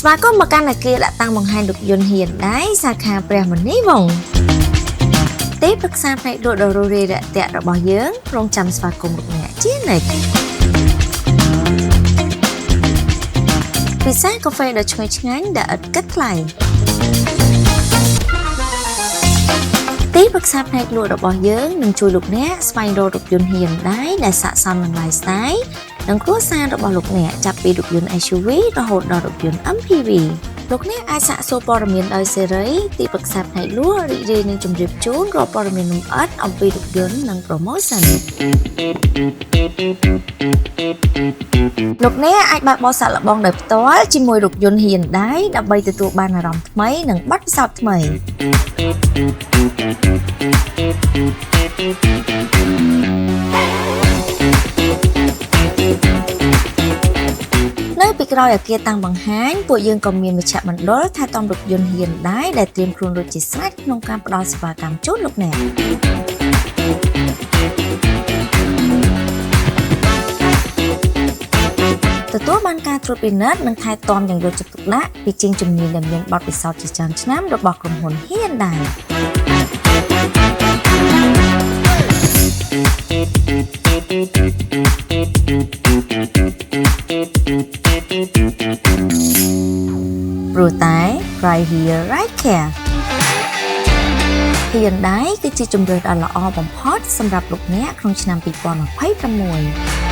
ស្វាគមន៍មកកាន់អគារដាក់តាំងបង្ហាញរថយន្តហ៊ានដៃសាខាព្រះមុនីវង្សទីប្រឹក្សាផ្នែកលក់ដ៏រស់រាយរាក់ទាក់របស់យើងរងចាំស្វាគមន៍លោកអ្នកជានិច្ចពិសេសកាហ្វេដ៏ឈ្ងុយឆ្ងាញ់ដែលឥតគិតថ្លៃទីប្រឹក្សាផ្នែកលក់របស់យើងនឹងជួយលោកអ្នកស្វែងរករថយន្តហ៊ានដៃដែលស័ក្តិសមនឹង lifestyle និងគ្រួសាររបស់លោកអ្នកចាប់ពីរថយន្ត SUV រហូតដល់រថយន្ត MPV លោកអ្នកអាចសាកសួរព័ត៌មានដោយសេរីទីប្រឹក្សាផ្នែកលក់រីករាយនឹងជម្រាបជូនរាល់ព័ត៌មានលម្អិតអំពីរថយន្តនិង promotion លោកអ្នកអាចបើកបោះសាកល្បងដោយផ្ទាល់ជាមួយរថយន្តហ៊ានដៃដើម្បីទទួលបានអារម្មណ៍ថ្មីនិងបទពិសោធន៍ថ្មីនៅពីក្រោយអគារតាំងបង្ហាញពួកយើងក៏មានមជ្ឈមណ្ឌលថែទាំរថយន្តហ៊ានដៃដែលត្រៀមខ្លួនរួចជាស្រេចក្នុងការផ្តល់សេវាកម្មជូនលោកអ្នកទទួលបានការត្រួតពិនិត្យនិងថែទាំយ៉ាងយកចិត្តទុកដាក់ពីជាងជំនាញដែលមានបទពិសោធន៍ជាច្រើនឆ្នាំរបស់ក្រុមហ៊ុនហ៊ានដៃព្រោះតែ right here right care ហ៊ានដៃគឺជាជម្រើសដ៏ល្អបំផុតសម្រាប់លោកអ្នកក្នុងឆ្នាំ2026